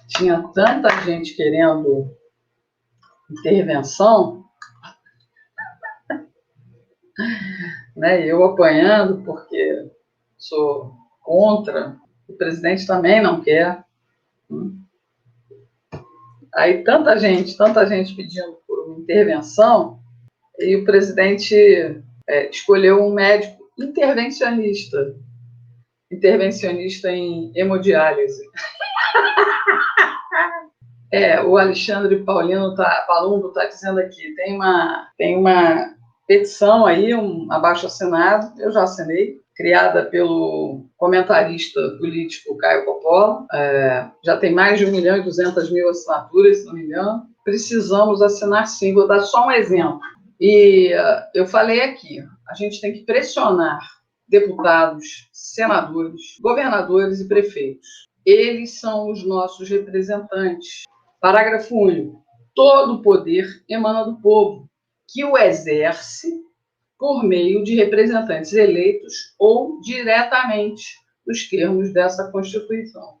tinha tanta gente querendo intervenção, né? Eu apanhando porque sou contra, o presidente também não quer. Aí tanta gente pedindo por uma intervenção, e o presidente escolheu um médico intervencionista em hemodiálise. O Alexandre Palumbo está dizendo aqui, tem uma petição aí, um abaixo-assinado, eu já assinei, criada pelo comentarista político Caio Coppola, já tem mais de 1.200.000 assinaturas, se não me engano. Precisamos assinar sim, vou dar só um exemplo. E eu falei aqui, a gente tem que pressionar deputados, senadores, governadores e prefeitos. Eles são os nossos representantes. Parágrafo único. Todo poder emana do povo, que o exerce por meio de representantes eleitos ou diretamente, nos termos dessa Constituição.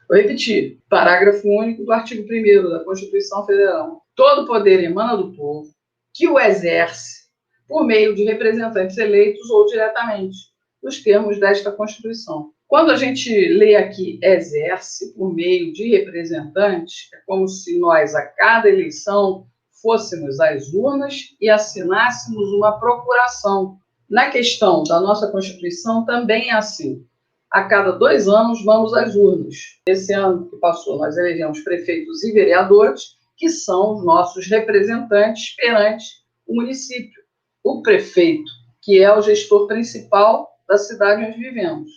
Vou repetir. Parágrafo único do artigo 1º da Constituição Federal. Todo poder emana do povo, que o exerce por meio de representantes eleitos ou diretamente, nos termos desta Constituição. Quando a gente lê aqui exerce por meio de representantes, é como se nós, a cada eleição, fôssemos às urnas e assinássemos uma procuração. Na questão da nossa Constituição também é assim. A cada 2 anos vamos às urnas. Esse ano que passou, nós elegemos prefeitos e vereadores, que são os nossos representantes perante o município. O prefeito, que é o gestor principal da cidade onde vivemos.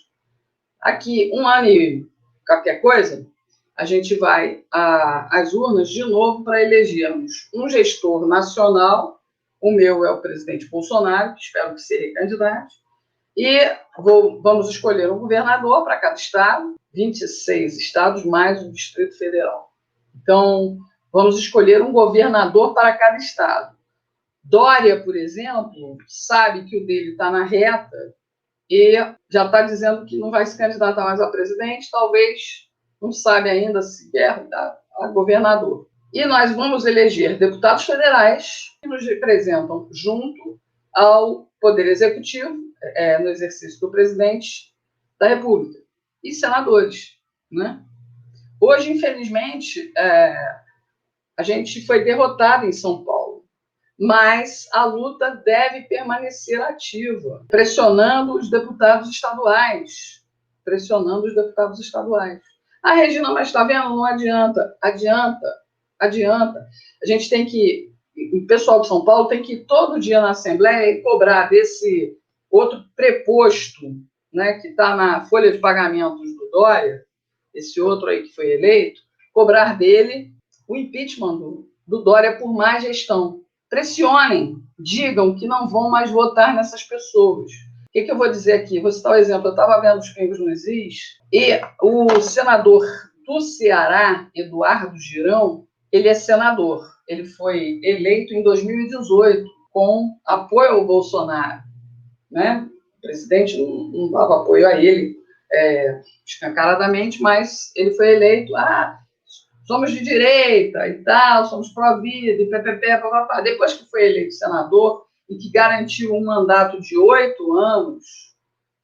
Aqui, 1 ano e qualquer coisa, a gente vai às urnas de novo para elegermos um gestor nacional. O meu é o presidente Bolsonaro, que espero que se recandidate. E vamos escolher um governador para cada estado, 26 estados mais o Distrito Federal. Então, vamos escolher um governador para cada estado. Dória, por exemplo, sabe que o dele está na reta e já está dizendo que não vai se candidatar mais a presidente, talvez não sabe ainda se quer a governador. E nós vamos eleger deputados federais que nos representam junto ao Poder Executivo, no exercício do presidente da República, e senadores, né? Hoje, infelizmente, a gente foi derrotado em São Paulo, mas a luta deve permanecer ativa, pressionando os deputados estaduais. A Regina, mas está vendo? Não adianta. A gente tem que, o pessoal de São Paulo tem que ir todo dia na Assembleia e cobrar desse outro preposto, né, que está na folha de pagamentos do Dória, esse outro aí que foi eleito, cobrar dele o impeachment do Dória por má gestão. Pressionem, digam que não vão mais votar nessas pessoas. O que eu vou dizer aqui? Vou citar o exemplo. Eu estava vendo os Pingos nos Is e o senador do Ceará, Eduardo Girão, ele é senador. Ele foi eleito em 2018 com apoio ao Bolsonaro, né? O presidente não dava apoio a ele escancaradamente, mas ele foi eleito. Somos de direita e tal, somos pró-vida, e ppp, papapá. Depois que foi eleito senador e que garantiu um mandato de 8 anos,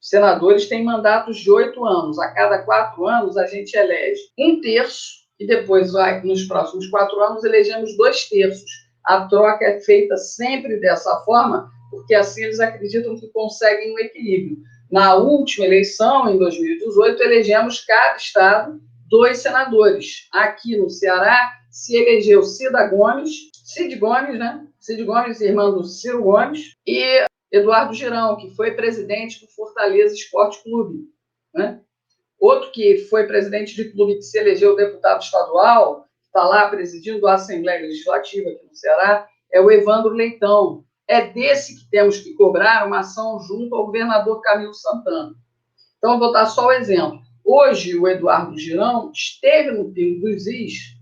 os senadores têm mandatos de 8 anos. A cada 4 anos, a gente elege 1/3, e depois, nos próximos 4 anos, elegemos 2/3. A troca é feita sempre dessa forma, porque assim eles acreditam que conseguem um equilíbrio. Na última eleição, em 2018, elegemos cada estado 2 senadores. Aqui no Ceará, se elegeu Cid Gomes, né? Cid Gomes, irmão do Ciro Gomes, e Eduardo Girão, que foi presidente do Fortaleza Esporte Clube, né? Outro que foi presidente de clube que se elegeu deputado estadual, está lá presidindo a Assembleia Legislativa aqui no Ceará, é o Evandro Leitão. É desse que temos que cobrar uma ação junto ao governador Camilo Santana. Então, vou dar só o exemplo. Hoje, o Eduardo Girão esteve no Pingo dos Is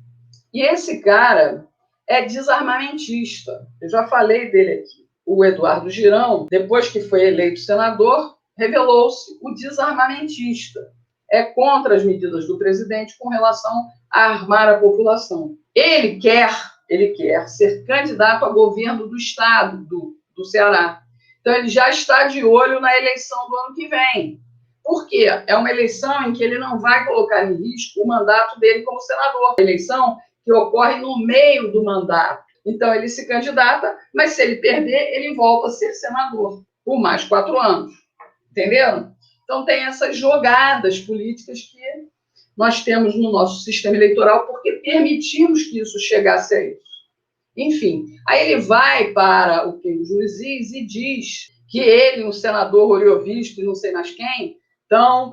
e esse cara é desarmamentista. Eu já falei dele aqui. O Eduardo Girão, depois que foi eleito senador, revelou-se o desarmamentista. é contra as medidas do presidente com relação a armar a população. Ele quer ser candidato a governo do estado do Ceará. Então, ele já está de olho na eleição do ano que vem. Por quê? É uma eleição em que ele não vai colocar em risco o mandato dele como senador. A eleição que ocorre no meio do mandato. Então, ele se candidata, mas se ele perder, ele volta a ser senador por mais 4 anos. Entenderam? Então, tem essas jogadas políticas que nós temos no nosso sistema eleitoral porque permitimos que isso chegasse a isso. Enfim, aí ele vai para o juiz e diz que ele, um senador oriovisto e não sei mais quem, estão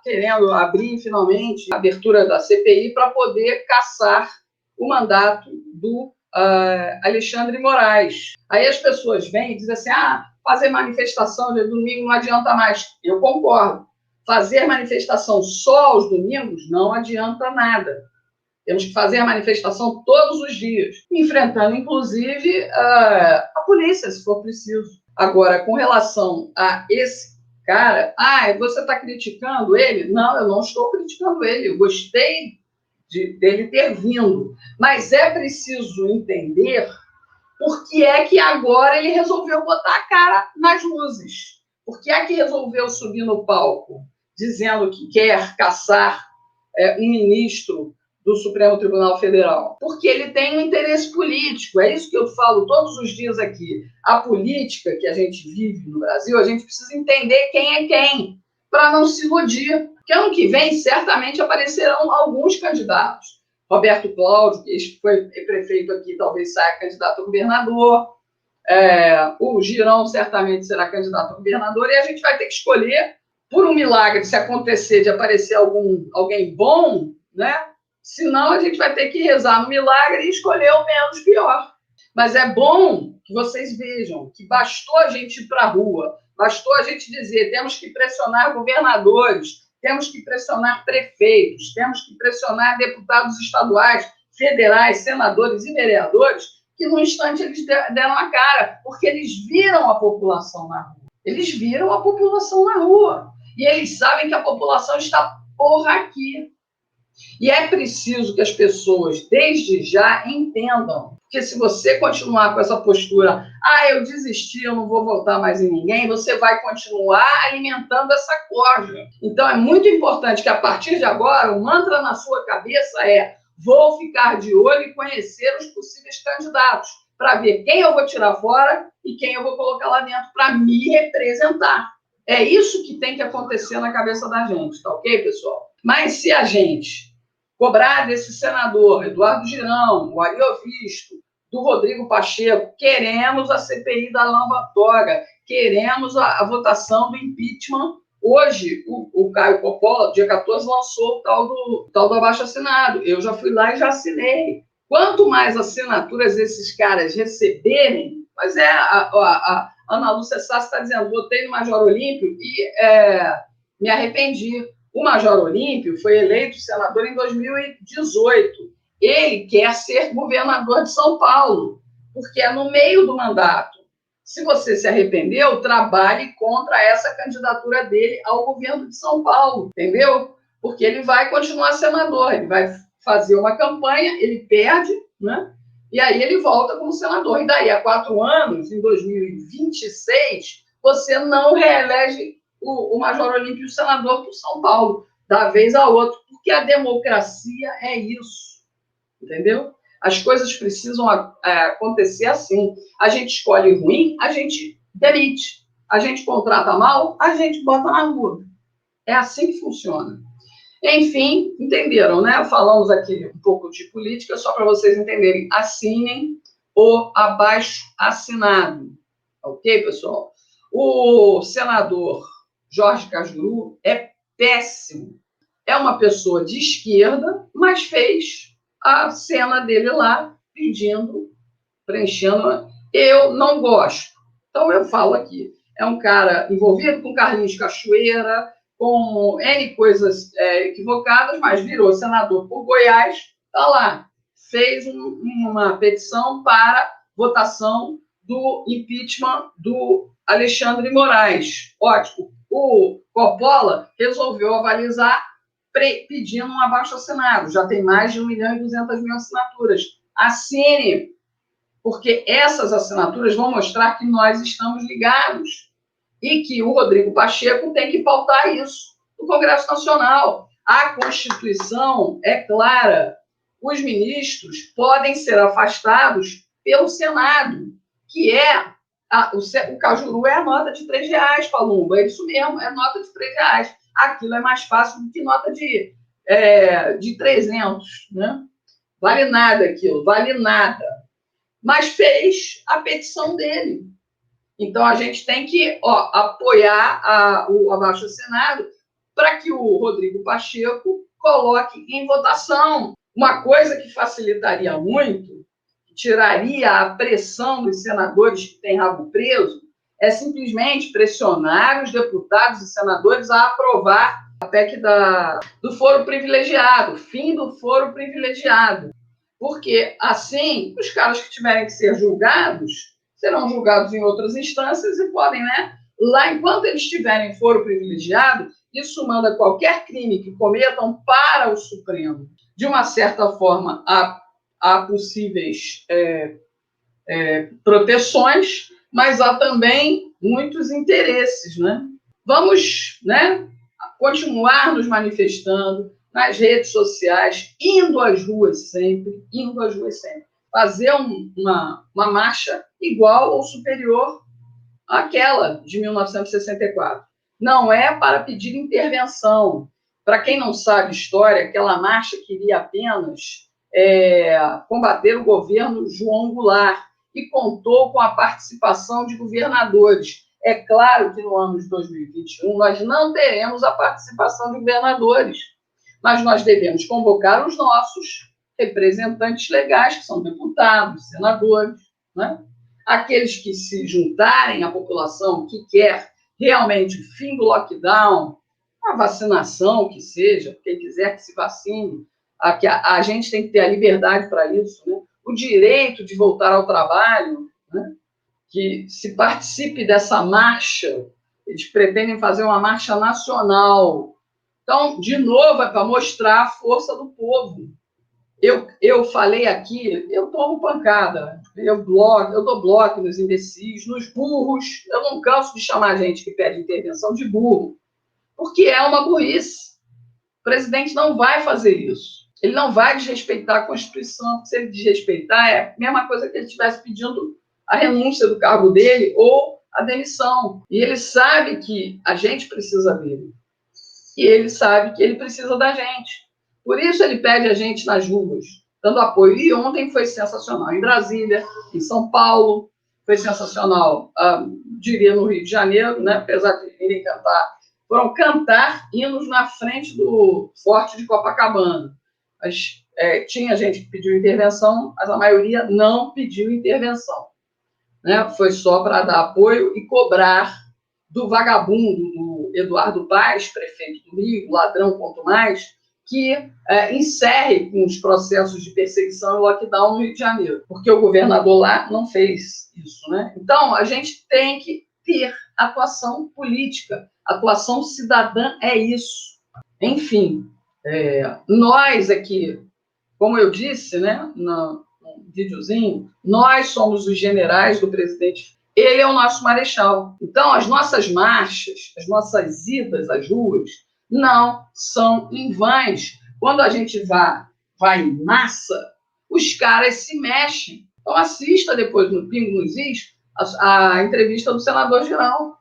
querendo abrir finalmente a abertura da CPI para poder cassar o mandato do Alexandre de Moraes. Aí as pessoas vêm e dizem assim, fazer manifestação de domingo não adianta mais. Eu concordo. Fazer manifestação só aos domingos não adianta nada. Temos que fazer a manifestação todos os dias, enfrentando, inclusive, a polícia, se for preciso. Agora, com relação a esse cara, você está criticando ele? Não, eu não estou criticando ele. Eu gostei dele ter vindo. Mas é preciso entender por que é que agora ele resolveu botar a cara nas luzes. Por que é que resolveu subir no palco, dizendo que quer caçar um ministro do Supremo Tribunal Federal? Porque ele tem um interesse político. É isso que eu falo todos os dias aqui. A política que a gente vive no Brasil, a gente precisa entender quem é quem, para não se iludir. Porque ano que vem, certamente, aparecerão alguns candidatos. Roberto Cláudio, que foi prefeito aqui, talvez saia candidato a governador. O Girão certamente será candidato a governador. E a gente vai ter que escolher, por um milagre, se acontecer de aparecer alguém bom, né? Senão, a gente vai ter que rezar no milagre e escolher o menos pior. Mas é bom que vocês vejam que bastou a gente ir para a rua, bastou a gente dizer, temos que pressionar governadores, temos que pressionar prefeitos, temos que pressionar deputados estaduais, federais, senadores e vereadores, que num instante eles deram a cara, porque eles viram a população na rua. Eles viram a população na rua. E eles sabem que a população está aqui. E é preciso que as pessoas, desde já, entendam. Porque se você continuar com essa postura, eu desisti, eu não vou votar mais em ninguém, você vai continuar alimentando essa corja. Então, é muito importante que, a partir de agora, o mantra na sua cabeça é: vou ficar de olho e conhecer os possíveis candidatos, para ver quem eu vou tirar fora e quem eu vou colocar lá dentro para me representar. É isso que tem que acontecer na cabeça da gente, tá ok, pessoal? Mas se a gente cobrar desse senador, Eduardo Girão, o Ariovisto, do Rodrigo Pacheco, queremos a CPI da Lava Toga, queremos a votação do impeachment. Hoje, o Caio Coppola, dia 14, lançou o tal do abaixo-assinado. Eu já fui lá e já assinei. Quanto mais assinaturas esses caras receberem, mas a Ana Lúcia Sassi está dizendo, votei no Major Olímpio e me arrependi. O Major Olímpio foi eleito senador em 2018. Ele quer ser governador de São Paulo, porque é no meio do mandato. Se você se arrependeu, trabalhe contra essa candidatura dele ao governo de São Paulo, entendeu? Porque ele vai continuar senador, ele vai fazer uma campanha, ele perde, né? E aí ele volta como senador. E daí a 4 anos, em 2026, você não reelege o Major Olímpio senador por São Paulo, da vez a outra, porque a democracia é isso, entendeu? As coisas precisam acontecer assim. A gente escolhe ruim, a gente demite. A gente contrata mal, a gente bota na rua. É assim que funciona. Enfim, entenderam, né? Falamos aqui um pouco de política, só para vocês entenderem. Assinem o abaixo-assinado. Ok, pessoal? O senador Jorge Cajuru é péssimo. É uma pessoa de esquerda, mas fez a cena dele lá, pedindo, preenchendo. Eu não gosto. Então, eu falo aqui. É um cara envolvido com Carlinhos Cachoeira, com N coisas equivocadas, mas virou senador por Goiás, está lá. Fez uma petição para votação do impeachment do Alexandre de Moraes. Ótimo. O Coppola resolveu avalizar pedindo um abaixo-assinado. Já tem mais de 1.200.000 assinaturas. Assine, porque essas assinaturas vão mostrar que nós estamos ligados e que o Rodrigo Pacheco tem que pautar isso no Congresso Nacional. A Constituição é clara. Os ministros podem ser afastados pelo Senado, que é... o Cajuru é a nota de R$3, Palumbo. É isso mesmo, é nota de R$3. Aquilo é mais fácil do que nota de 300, né? Vale nada aquilo, vale nada. Mas fez a petição dele. Então, a gente tem que apoiar o abaixo-assinado para que o Rodrigo Pacheco coloque em votação. Uma coisa que facilitaria muito, tiraria a pressão dos senadores que têm rabo preso, é simplesmente pressionar os deputados e senadores a aprovar a PEC do foro privilegiado, fim do foro privilegiado. Porque, assim, os caras que tiverem que ser julgados serão julgados em outras instâncias e podem, né? Lá, enquanto eles tiverem foro privilegiado, isso manda qualquer crime que cometam para o Supremo. De uma certa forma, há possíveis proteções, mas há também muitos interesses, né? Vamos, né, continuar nos manifestando nas redes sociais, indo às ruas sempre, fazer uma marcha igual ou superior àquela de 1964. Não é para pedir intervenção. Para quem não sabe história, aquela marcha queria apenas combater o governo João Goulart e contou com a participação de governadores. É claro que no ano de 2021 nós não teremos a participação de governadores, mas nós devemos convocar os nossos representantes legais, que são deputados, senadores, né? Aqueles que se juntarem à população que quer realmente o fim do lockdown, a vacinação que seja, quem quiser que se vacine, a gente tem que ter a liberdade para isso, né? O direito de voltar ao trabalho, né? Que se participe dessa marcha. Eles pretendem fazer uma marcha nacional. Então, de novo, é para mostrar a força do povo. Eu falei aqui, eu tomo pancada, eu dou bloco nos imbecis, nos burros. Eu não canso de chamar a gente que pede intervenção de burro, porque é uma burrice. O presidente não vai fazer isso. Ele não vai desrespeitar a Constituição. Se ele desrespeitar, é a mesma coisa que ele estivesse pedindo a renúncia do cargo dele ou a demissão. E ele sabe que a gente precisa dele. E ele sabe que ele precisa da gente. Por isso ele pede a gente nas ruas, dando apoio. E ontem foi sensacional. Em Brasília, em São Paulo, foi sensacional, diria, no Rio de Janeiro, né? Apesar de irem cantar, foram cantar hinos na frente do Forte de Copacabana. Mas tinha gente que pediu intervenção, mas a maioria não pediu intervenção, né? Foi só para dar apoio e cobrar do vagabundo, do Eduardo Paes, prefeito do Rio, ladrão quanto mais, que encerre com os processos de perseguição e lockdown no Rio de Janeiro, porque o governador lá não fez isso, né? Então, a gente tem que ter atuação política, atuação cidadã é isso. Enfim, nós aqui, como eu disse, né, no videozinho, nós somos os generais do presidente. Ele é o nosso marechal. Então, as nossas marchas, as nossas idas às ruas, não são em vãs. Quando a gente vai em massa, os caras se mexem. Então, assista depois no Pingo nos Is a entrevista do senador Girão.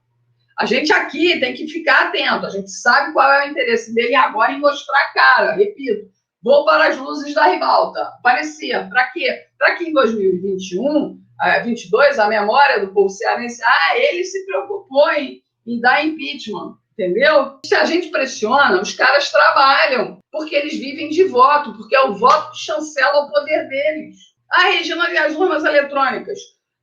A gente aqui tem que ficar atento. A gente sabe qual é o interesse dele agora em mostrar a cara. Repito, vou para as luzes da ribalta. Parecia. Para quê? Para que em 2021, 22, a memória do povo cearense, ele se preocupou em dar impeachment, entendeu? Se a gente pressiona, os caras trabalham, porque eles vivem de voto, porque é o voto que chancela o poder deles. Regina, e as urnas eletrônicas?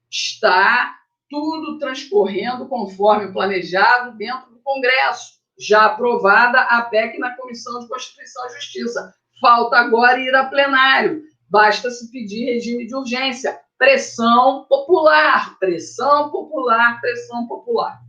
Está tudo transcorrendo conforme planejado dentro do Congresso. Já aprovada a PEC na Comissão de Constituição e Justiça. Falta agora ir a plenário. Basta se pedir regime de urgência. Pressão popular, pressão popular, pressão popular.